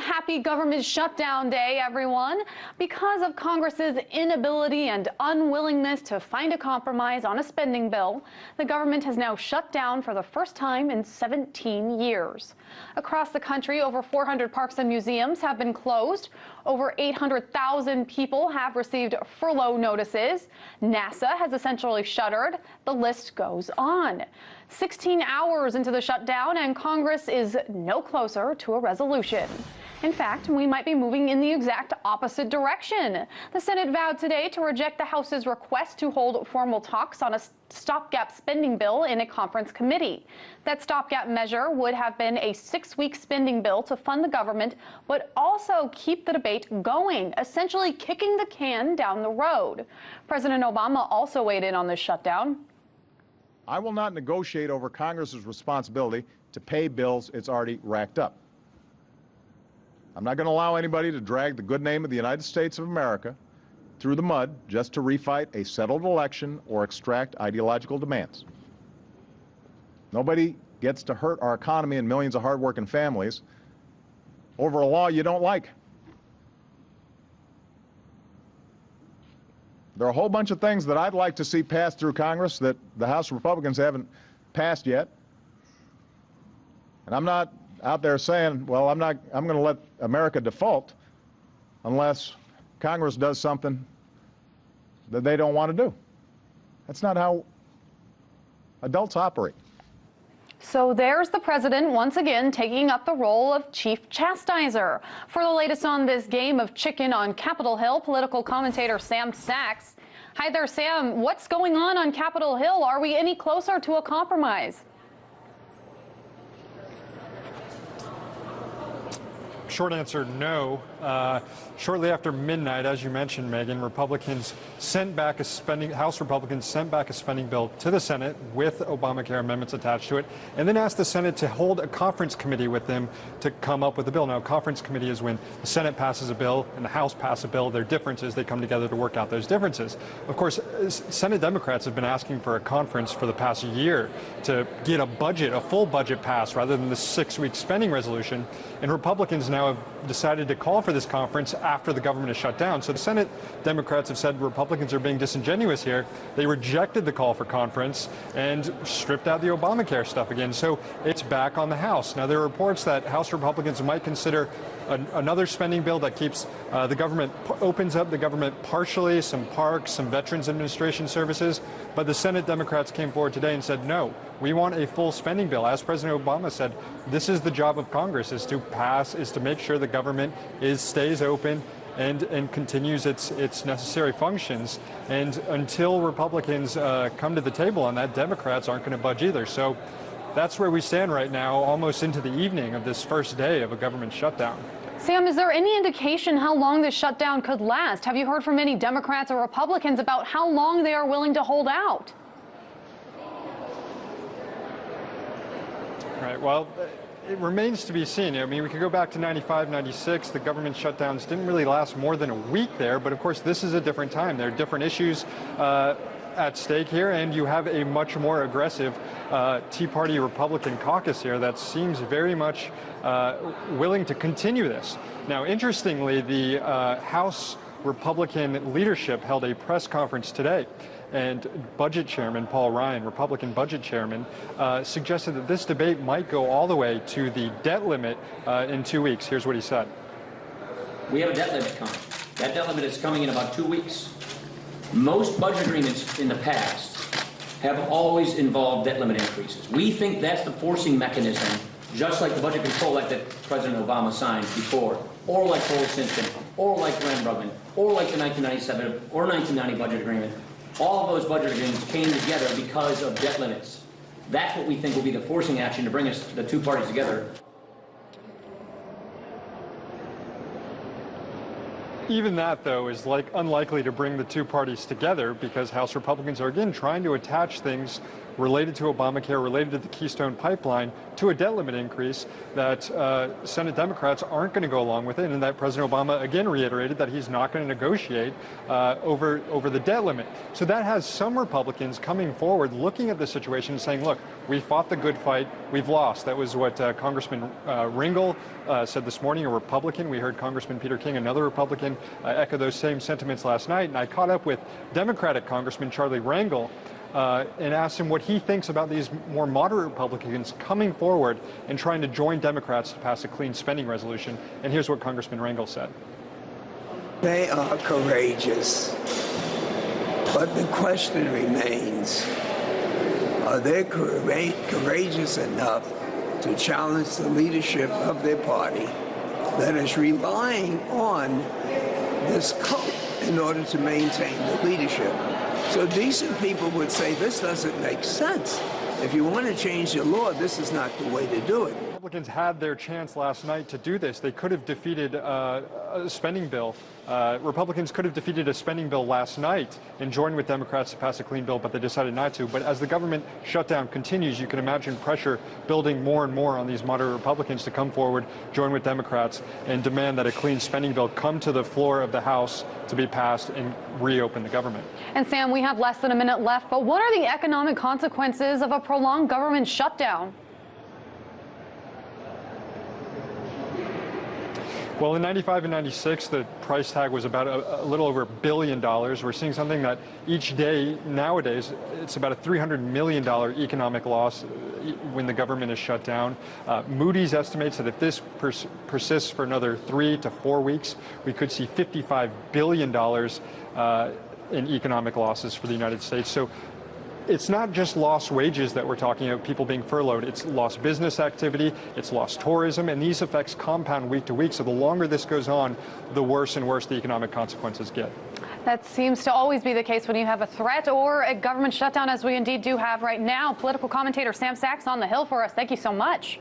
happy government shutdown day, everyone. Because of Congress's inability and unwillingness to find a compromise on a spending bill, the government has now shut down for the first time in 17 years. Across the country, over 400 parks and museums have been closed. Over 800,000 people have received furlough notices. NASA has essentially shuttered. The list goes on. 16 hours into the shutdown, and Congress is no closer to a resolution. In fact, we might be moving in the exact opposite direction. The Senate vowed today to reject the House's request to hold formal talks on a stopgap spending bill in a conference committee. That stopgap measure would have been a 6-week spending bill to fund the government, but also keep the debate going, essentially kicking the can down the road. President Obama also weighed in on this shutdown. I will not negotiate over Congress's responsibility to pay bills it's already racked up. I'm not going to allow anybody to drag the good name of the United States of America through the mud just to refight a settled election or extract ideological demands. Nobody gets to hurt our economy and millions of hardworking families over a law you don't like. There are a whole bunch of things that I'd like to see passed through Congress that the House Republicans haven't passed yet. And I'm not out there saying, well, I'm going to let America default unless Congress does something that they don't want to do. That's not how adults operate. So there's the president once again taking up the role of chief chastiser. For the latest on this game of chicken on Capitol Hill, political commentator Sam Sachs. Hi there, Sam. What's going on Capitol Hill? Are we any closer to a compromise? Short answer, no. Shortly after midnight, as you mentioned, Megan, House Republicans sent back a spending bill to the Senate with Obamacare amendments attached to it, and then asked the Senate to hold a conference committee with them to come up with a bill. Now, a conference committee is when the Senate passes a bill and the House passes a bill. Their differences, they come together to work out those differences. Of course, Senate Democrats have been asking for a conference for the past year to get a full budget passed rather than the 6-week spending resolution, and Republicans now have decided to call for this conference after the government is shut down. So the Senate Democrats have said Republicans are being disingenuous here. They rejected the call for conference and stripped out the Obamacare stuff again. So it's back on the House. Now, there are reports that House Republicans might consider another spending bill that keeps the government, opens up the government partially, some parks, some Veterans Administration services. But the Senate Democrats came forward today and said, no, we want a full spending bill. As President Obama said, this is the job of Congress, is to make sure the government stays open and continues its necessary functions. And until Republicans come to the table on that, Democrats aren't going to budge either. So that's where we stand right now, almost into the evening of this first day of a government shutdown. Sam, is there any indication how long this shutdown could last? Have you heard from any Democrats or Republicans about how long they are willing to hold out? Right. Well, it remains to be seen. I mean, we could go back to 95, 96. The government shutdowns didn't really last more than a week there. But of course, this is a different time. There are different issues at stake here, and you have a much more aggressive Tea Party Republican caucus here that seems very much willing to continue this. Now, interestingly, the House Republican leadership held a press conference today, and Budget Chairman Paul Ryan, Republican Budget Chairman, suggested that this debate might go all the way to the debt limit in 2 weeks. Here's what he said. We have a debt limit coming. That debt limit is coming in about 2 weeks. Most budget agreements in the past have always involved debt limit increases. We think that's the forcing mechanism, just like the Budget Control Act that President Obama signed before, or like Cole Simpson, or like Glenn Brugman, or like the 1997 or 1990 budget agreement. All of those budget agreements came together because of debt limits. That's what we think will be the forcing action to bring us, the two parties, together. Even that, though, is unlikely to bring the two parties together because House Republicans are, again, trying to attach things related to Obamacare, related to the Keystone Pipeline, to a debt limit increase that Senate Democrats aren't going to go along with it, and that President Obama again reiterated that he's not going to negotiate over the debt limit. So that has some Republicans coming forward, looking at the situation and saying, look, We fought the good fight. We've lost. That was what Congressman Ringel said this morning, a Republican. We heard Congressman Peter King, another Republican, echo those same sentiments last night. And I caught up with Democratic Congressman Charlie Rangel and asked him what he thinks about these more moderate Republicans coming forward and trying to join Democrats to pass a clean spending resolution. And here's what Congressman Rangel said. They are courageous, but the question remains, are they courageous enough to challenge the leadership of their party that is relying on this cult in order to maintain the leadership? So decent people would say this doesn't make sense. If you want to change the law, this is not the way to do it. Republicans had their chance last night to do this. They could have defeated a spending bill. Republicans could have defeated a spending bill last night and joined with Democrats to pass a clean bill, but they decided not to. But as the government shutdown continues, you can imagine pressure building more and more on these moderate Republicans to come forward, join with Democrats, and demand that a clean spending bill come to the floor of the House to be passed and reopen the government. And Sam, we have less than a minute left, but what are the economic consequences of a prolonged government shutdown? Well, in 95 and 96, the price tag was about a little over $1 billion. We're seeing something that each day nowadays, it's about a $300 million economic loss when the government is shut down. Moody's estimates that if this persists for another 3 to 4 weeks, we could see $55 billion in economic losses for the United States. So it's not just lost wages that we're talking about, people being furloughed. It's lost business activity, it's lost tourism, and these effects compound week to week. So the longer this goes on, the worse and worse the economic consequences get. That seems to always be the case when you have a threat or a government shutdown, as we indeed do have right now. Political commentator Sam Sachs on the Hill for us. Thank you so much.